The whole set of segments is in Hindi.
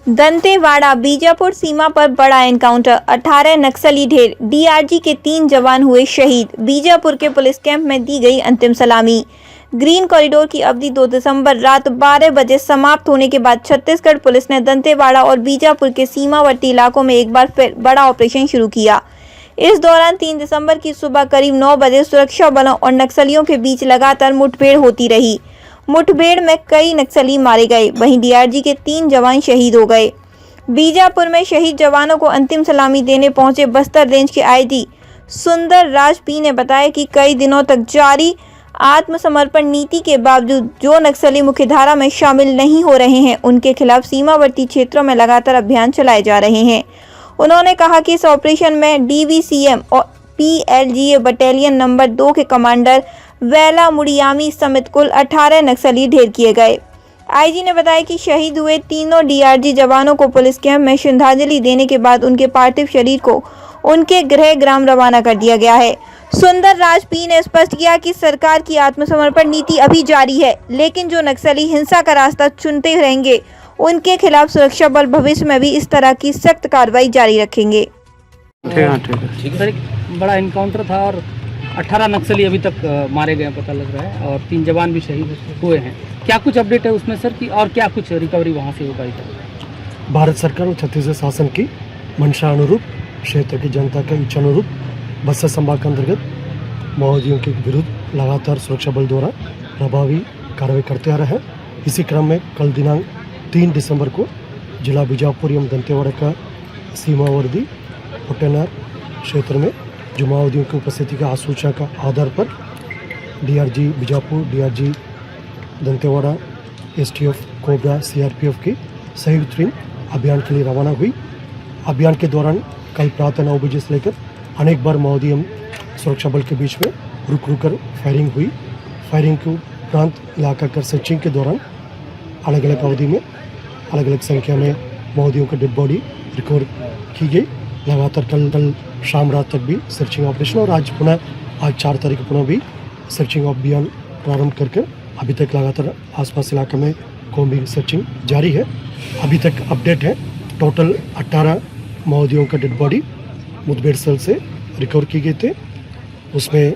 दंतेवाड़ा बीजापुर सीमा पर बड़ा एनकाउंटर, 18 नक्सली ढेर, डीआरजी के 3 जवान हुए शहीद। बीजापुर के पुलिस कैंप में दी गई अंतिम सलामी। ग्रीन कॉरिडोर की अवधि 2 दिसंबर रात 12 बजे समाप्त होने के बाद छत्तीसगढ़ पुलिस ने दंतेवाड़ा और बीजापुर के सीमावर्ती इलाकों में एक बार फिर बड़ा ऑपरेशन शुरू किया। इस दौरान 3 दिसंबर की सुबह करीब 9 बजे सुरक्षा बलों और नक्सलियों के बीच लगातार मुठभेड़ होती रही। मुठभेड़ में कई नक्सली मारे गए, वहीं डीआरजी के 3 जवान शहीद हो गए। बीजापुर में शहीद जवानों को अंतिम सलामी देने पहुंचे बस्तर रेंज के आईजी सुंदर राज पी ने बताया कि कई दिनों तक जारी आत्मसमर्पण नीति के बावजूद जो नक्सली मुख्यधारा में शामिल नहीं हो रहे हैं, उनके खिलाफ सीमावर्ती क्षेत्रों में लगातार अभियान चलाए जा रहे हैं। उन्होंने कहा कि इस ऑपरेशन में डीवीसीएम और पीएलजीए बटालियन नंबर 2 के कमांडर वेला मुड़ियामी समेत कुल 18 नक्सली ढेर किए गए। आईजी ने बताया कि शहीद हुए तीनों डीआरजी जवानों को पुलिस कैंप में श्रद्धांजलि देने के बाद उनके पार्थिव शरीर को उनके गृह ग्राम रवाना कर दिया गया है। सुंदर राज पी ने स्पष्ट किया कि सरकार की आत्मसमर्पण नीति अभी जारी है, लेकिन जो नक्सली हिंसा का रास्ता चुनते रहेंगे, उनके खिलाफ सुरक्षा बल भविष्य में भी इस तरह की सख्त कार्रवाई जारी रखेंगे। ठीक है, बड़ा इनकाउंटर था और 18 नक्सली अभी तक मारे गए पता लग रहा है और 3 जवान भी शहीद हुए हैं। क्या कुछ अपडेट है उसमें सर की, और क्या कुछ रिकवरी वहाँ से हो पाई? भारत सरकार और छत्तीसगढ़ शासन की मंशा अनुरूप, क्षेत्र की जनता के इच्छा अनुरूप बस्तर संभाग के अंतर्गत माओवादियों के विरुद्ध लगातार सुरक्षा बल द्वारा प्रभावी कार्रवाई करते आ रहे हैं। इसी क्रम में कल दिनांक 3 दिसंबर को जिला बीजापुर एवं दंतेवाड़ा का सीमावर्ती पुटेनार क्षेत्र में जो माओवादियों की उपस्थिति का आसूचना का आधार पर DRG Bijapur, DRG Dantewada, STF, cobra, CRPF की संयुक्त टीम अभियान के लिए रवाना हुई। अभियान के दौरान कल प्रातः 9 बजे से लेकर अनेक बार माओवादी एवं सुरक्षा बल के बीच में रुक कर फायरिंग हुई। फायरिंग के उपरांत इलाका कर सर्चिंग के दौरान अलग अलग अवधि में अलग अलग संख्या में माओवादियों का डेड बॉडी रिकवर की गई। लगातार कल शाम रात तक भी सर्चिंग ऑपरेशन और आज 4 तारीख को पुनः भी सर्चिंग अभियान प्रारंभ कर अभी तक लगातार आसपास इलाके में कॉम्बिंग सर्चिंग जारी है। अभी तक अपडेट है, टोटल 18 माओवादियों का डेड बॉडी मुठभेड़ स्थल से रिकवर किए गए थे। उसमें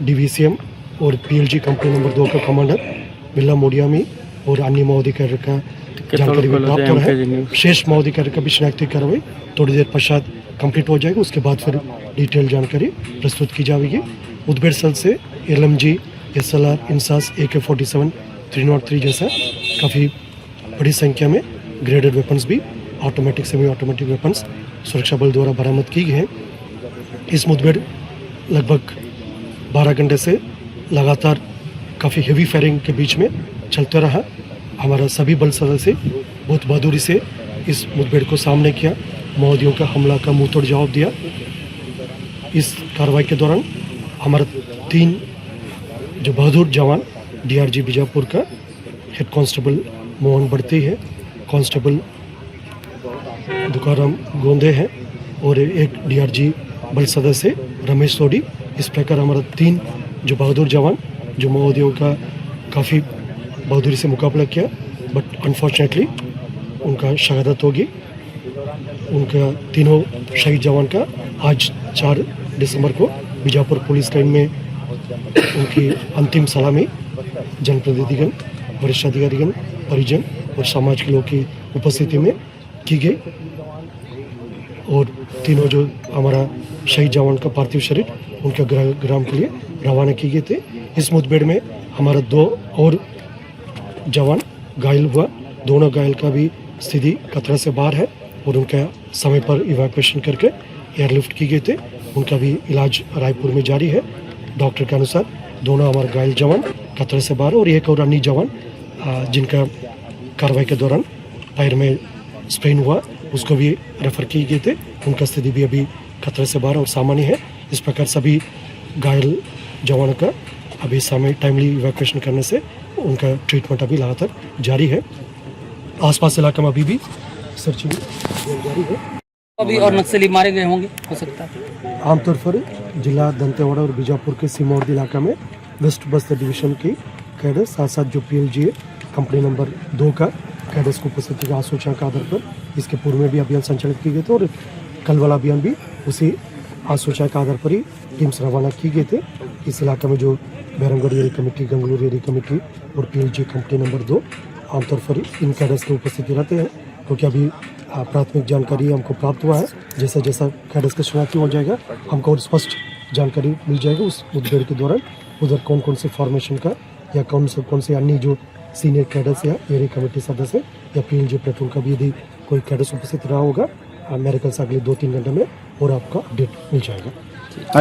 डीवीसीएम और पीएलजी कंपनी नंबर 2 का कमांडर वेला मुड़ियामी और अन्य माओवादी कैडर का जानकारी भी प्राप्त हो रहा है। शेष माओवादी कैडर का भी शिनाख्ती कार्रवाई थोड़ी देर पश्चात कंप्लीट हो जाएगा, उसके बाद फिर डिटेल जानकारी प्रस्तुत की जाएगी। मुठभेड़ स्थल से एलएमजी, एसएलआर, इंसास, AK-47, 303 जैसा काफ़ी बड़ी संख्या में ग्रेडेड वेपन्स भी, ऑटोमेटिक सेमी ऑटोमेटिक वेपन्स सुरक्षा बल द्वारा बरामद की गई हैं। इस मुठभेड़ लगभग 12 घंटे से लगातार काफ़ी हेवी फायरिंग के बीच में चलते रहा। हमारा सभी बल सदस्य बहुत बहादुरी से इस मुठभेड़ को सामने किया, माओवादियों का हमला का मुंहतोड़ जवाब दिया। इस कार्रवाई के दौरान हमारा 3 जो बहादुर जवान डीआरजी बीजापुर का हेड कांस्टेबल मोहन बढ़ती है, कांस्टेबल दुकाराम गोंदे हैं और एक डीआरजी बल सदस्य रमेश सोडी। इस प्रकार हमारा 3 जो बहादुर जवान जो माओवादियों का काफ़ी बहादुरी से मुकाबला किया, बट अनफॉर्चुनेटली उनका शहादत होगी। उनका तीनों शहीद जवान का आज 4 दिसंबर को बीजापुर पुलिस लाइन में उनकी अंतिम सलामी जनप्रतिनिधिगण, वरिष्ठ अधिकारीगण, परिजन और समाज के लोगों की उपस्थिति में की गई। और तीनों जो हमारा शहीद जवान का पार्थिव शरीर उनके ग्राम के लिए रवाना किए गए थे। इस मुठभेड़ में हमारा 2 और जवान घायल हुआ। दोनों घायल का भी स्थिति खतरा से बाहर है और उनका समय पर इवैक्यूएशन करके एयरलिफ्ट किए गए थे। उनका भी इलाज रायपुर में जारी है। डॉक्टर के अनुसार दोनों हमारे घायल जवान खतरे से बाहर और एक और अन्य जवान जिनका कार्रवाई के दौरान पैर में स्प्रेन हुआ, उसको भी रेफर किए गए थे। उनका स्थिति भी अभी खतरे से बाहर और सामान्य है। इस प्रकार सभी घायल जवानों का अभी समय टाइमली इवैक्यूएशन करने से उनका ट्रीटमेंट अभी लगातार जारी है। आसपास इलाके में अभी भी सर्चिंग जारी है। अभी और नक्सली मारे गए होंगे, हो सकता है। आमतौर पर जिला दंतेवाड़ा और बीजापुर के सीमावर्ती इलाका में वेस्ट बस्तर डिवीजन की कैडर्स, साथ साथ जो PLGA कंपनी नंबर 2 का कैडर्स को उपस्थिति का आसूचना के आधार पर इसके पूर्व में भी अभियान संचालित किए गए थे और कल वाला अभियान भी उसी आसूचना के आधार पर ही टीम्स रवाना की गए थे। इस इलाके में जो Bairamgarh area committee, Gangaloor area committee और PLGA कंपनी नंबर 2 आमतौर पर इन कैडर्स की उपस्थिति रहते हैं, क्योंकि अभी प्राथमिक जानकारी हमको प्राप्त हुआ है। जैसा जैसा कैडर्स का शनाख्ती हो जाएगा हमको और स्पष्ट जानकारी मिल जाएगी उस मुठभेड़ के दौरान उधर कौन कौन से फॉर्मेशन का या कौन से अन्य जो सीनियर कैडर्स या एरिया कमेटी सदस्य या PLGA प्लेटून का भी यदि कोई कैडर्स उपस्थित रहा होगा मेरे ख्याल से अगले 2-3 घंटे में और आपका अपडेट मिल जाएगा।